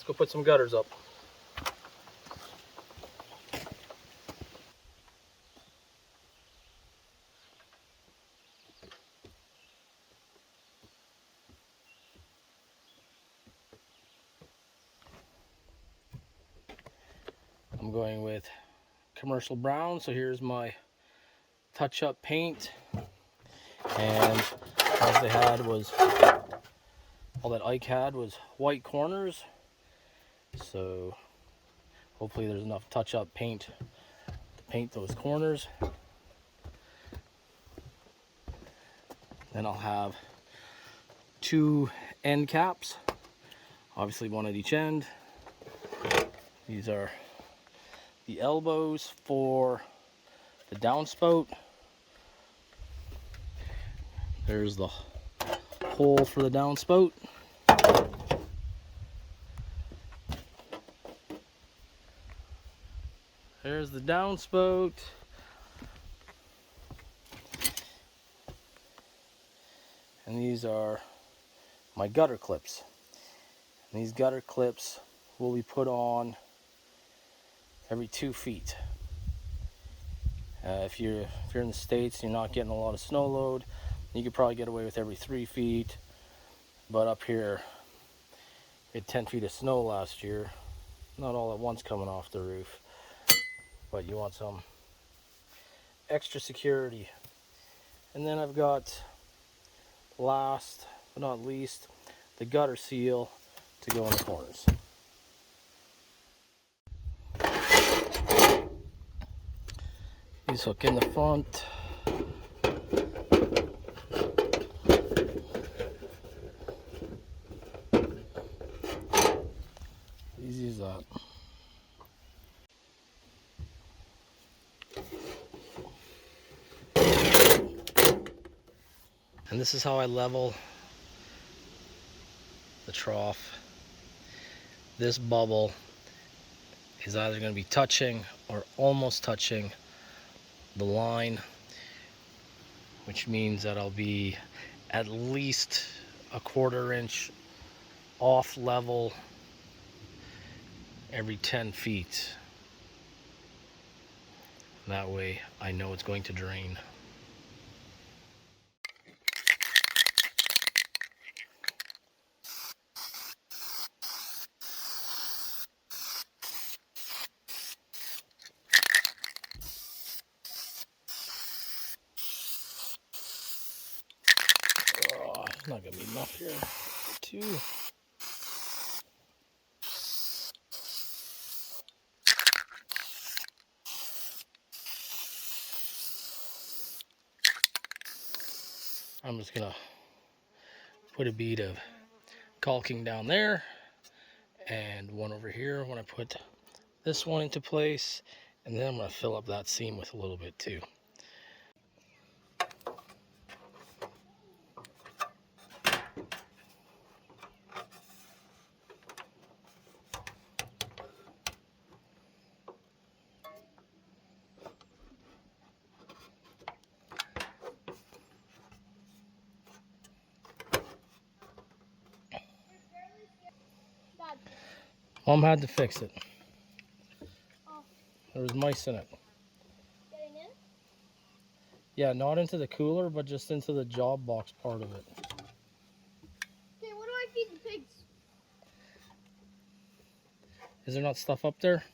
Let's go put some gutters up. I'm going with commercial brown, so here's my touch-up paint. And all they had was, all that Ike had was white corners. So hopefully there's enough touch-up paint to paint those corners. Then I'll have 2 end caps, obviously one at each end. These are the elbows for the downspout. There's the hole for the downspout. There's the downspout. And these are my gutter clips. And these gutter clips will be put on every 2 feet. If you're in the States and you're not getting a lot of snow load, you could probably get away with every 3 feet. But up here, we had 10 feet of snow last year. Not all at once coming off the roof, but you want some extra security. And then I've got, last but not least, the gutter seal to go in the corners. These hook in the front. Easy as that. And this is how I level the trough. This bubble is either going to be touching or almost touching the line, which means that I'll be at least a 1/4 inch off level every 10 feet. That way I know it's going to drain. Oh, it's not gonna be enough here. 2. I'm just gonna put a bead of caulking down there and one over here when I put this one into place, and then I'm gonna fill up that seam with a little bit too. Mom had to fix it. Oh. There was mice in it. Getting in? Yeah, not into the cooler, but just into the job box part of it. Okay, what do I feed the pigs? Is there not stuff up there?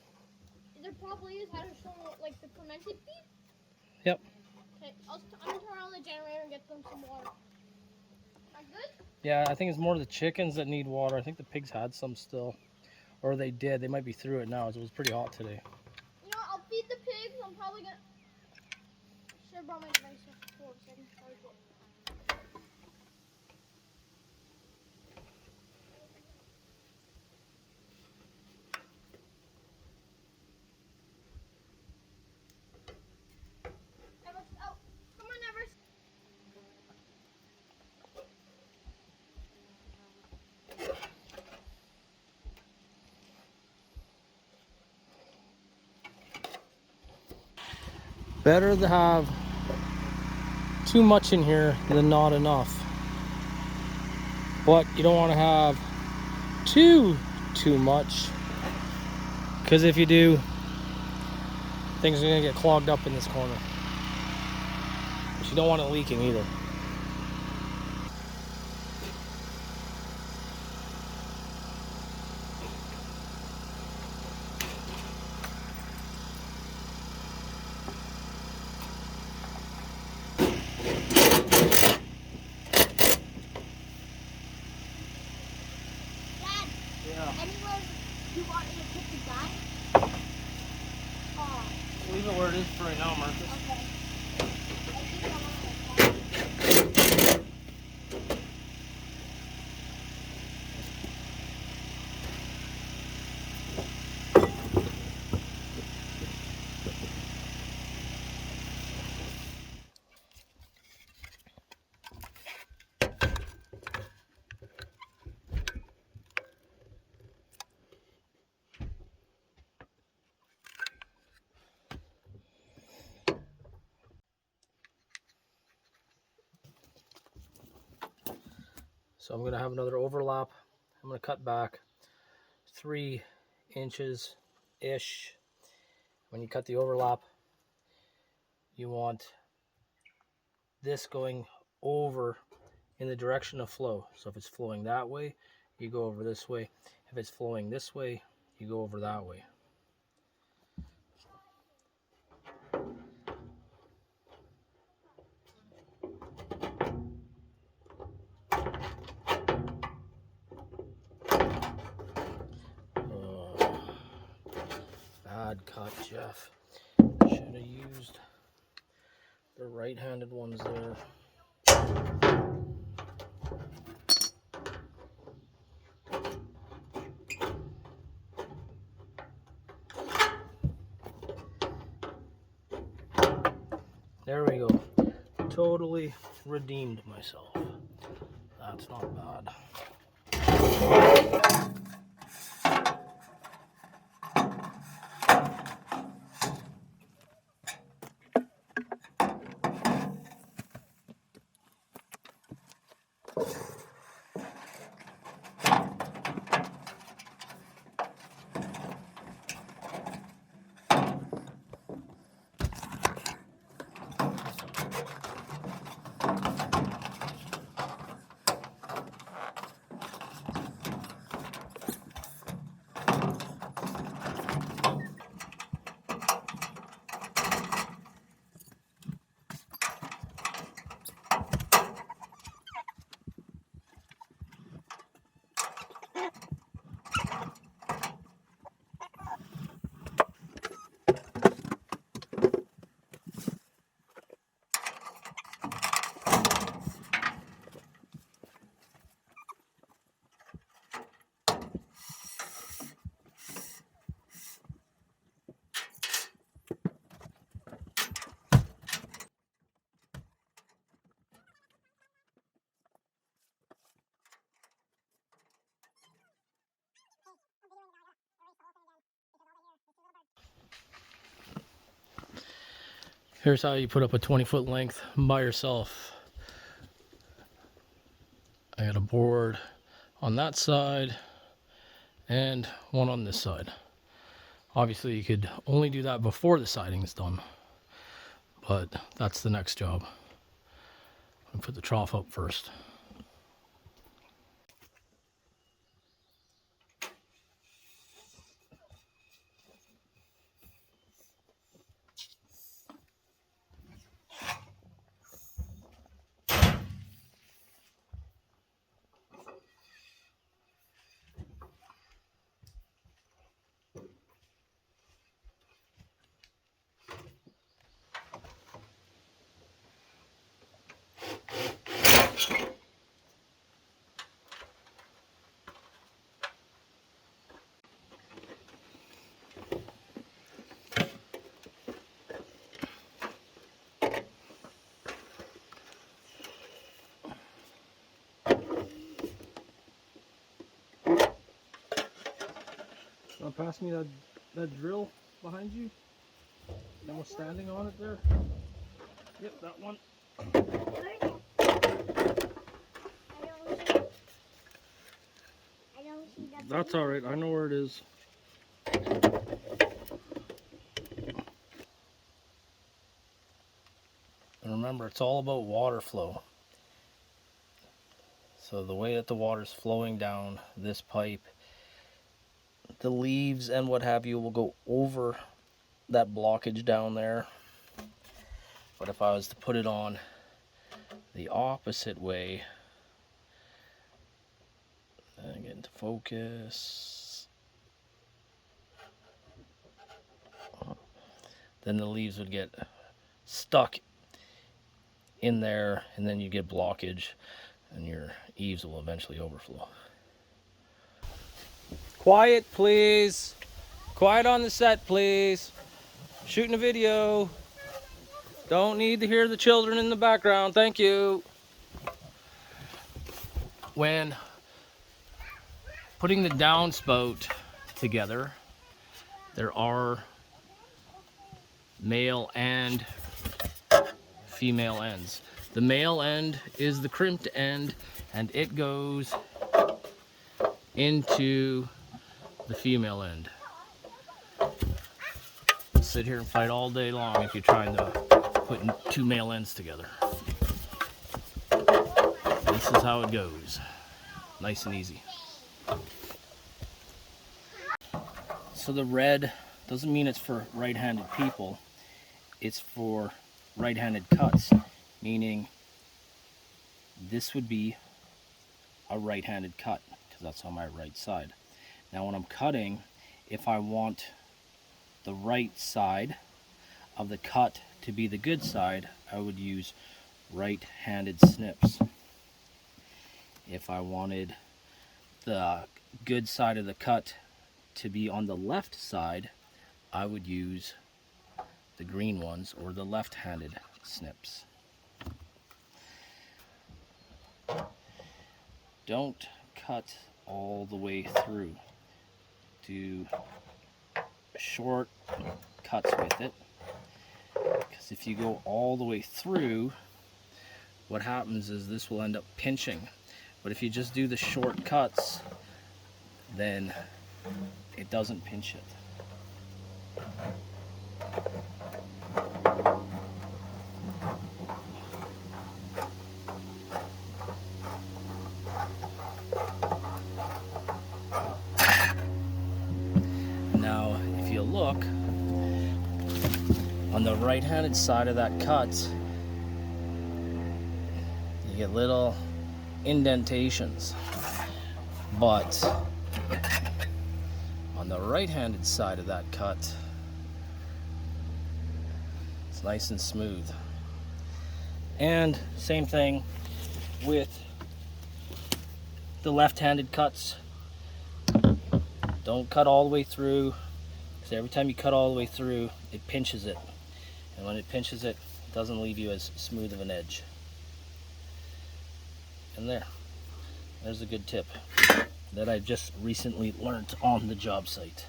There probably is. How to show like the fermented feed? Yep. Okay, I'm gonna turn on the generator and get them some water. Am I good? Yeah, I think it's more the chickens that need water. I think the pigs had some still. Or they did. They might be through it now. It was pretty hot today. You know, I'll feed the pigs. I'm probably gonna. Should have brought my device for a second. Sorry, Everest, out. Come on, Everest. Better to have too much in here than not enough. But you don't want to have too too much, because if you do, things are going to get clogged up in this corner. But you don't want it leaking either. Dad, Yeah. anywhere you want me to put the gun? Oh, Leave it where it is for right now, Marcus. okay. I think I want to. So I'm going to have another overlap. I'm going to cut back 3 inches-ish. When you cut the overlap, you want this going over in the direction of flow. So if it's flowing that way, you go over this way. If it's flowing this way, you go over that way. Bad cut, Jeff. Should have used the right-handed ones there. There we go. Totally redeemed myself. That's not bad. Here's how you put up a 20-foot length by yourself. I got a board on that side and one on this side. Obviously you could only do that before the siding is done, but that's the next job. I put the trough up first. Pass me that drill behind you. That was standing on it there. Yep, that one. I don't That's all right. I know where it is. And remember, it's all about water flow. So the way that the water's flowing down this pipe, the leaves and what have you will go over that blockage down there. But if I was to put it on the opposite way, and get into focus, then the leaves would get stuck in there, and then you get blockage, and your eaves will eventually overflow. Quiet, please. Quiet on the set, please. Shooting a video. Don't need to hear the children in the background. Thank you. When putting the downspout together, there are male and female ends. The male end is the crimped end, and it goes into the female end. Sit here and fight all day long if you're trying to put two male ends together. This is how it goes. Nice and easy. So the red doesn't mean it's for right-handed people. It's for right-handed cuts, meaning this would be a right-handed cut because that's on my right side. Now when I'm cutting, if I want the right side of the cut to be the good side, I would use right-handed snips. If I wanted the good side of the cut to be on the left side, I would use the green ones or the left-handed snips. Don't cut all the way through. Do short cuts with it, because if you go all the way through, what happens is this will end up pinching. But if you just do the short cuts, then it doesn't pinch it. Now, if you look, on the right-handed side of that cut, you get little indentations. But on the right-handed side of that cut, it's nice and smooth. And same thing with the left-handed cuts. Don't cut all the way through, because every time you cut all the way through, it pinches it. And when it pinches it, it doesn't leave you as smooth of an edge. And there's a good tip that I just recently learned on the job site.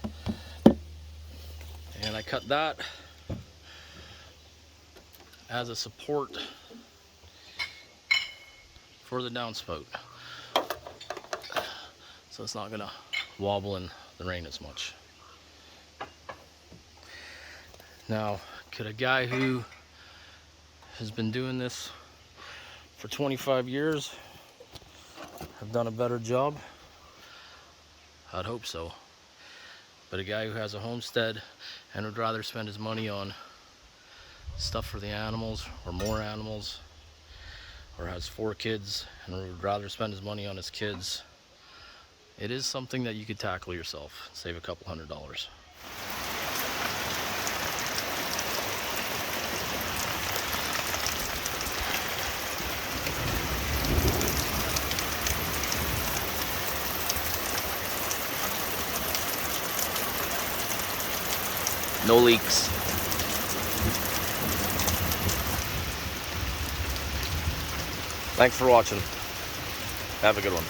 And I cut that as a support for the downspout, so it's not gonna wobble in the rain as much. Now, could a guy who has been doing this for 25 years have done a better job? I'd hope so. But a guy who has a homestead and would rather spend his money on stuff for the animals or more animals, or has 4 kids and would rather spend his money on his kids, it is something that you could tackle yourself, save a couple $100s. No leaks. Thanks for watching. Have a good one.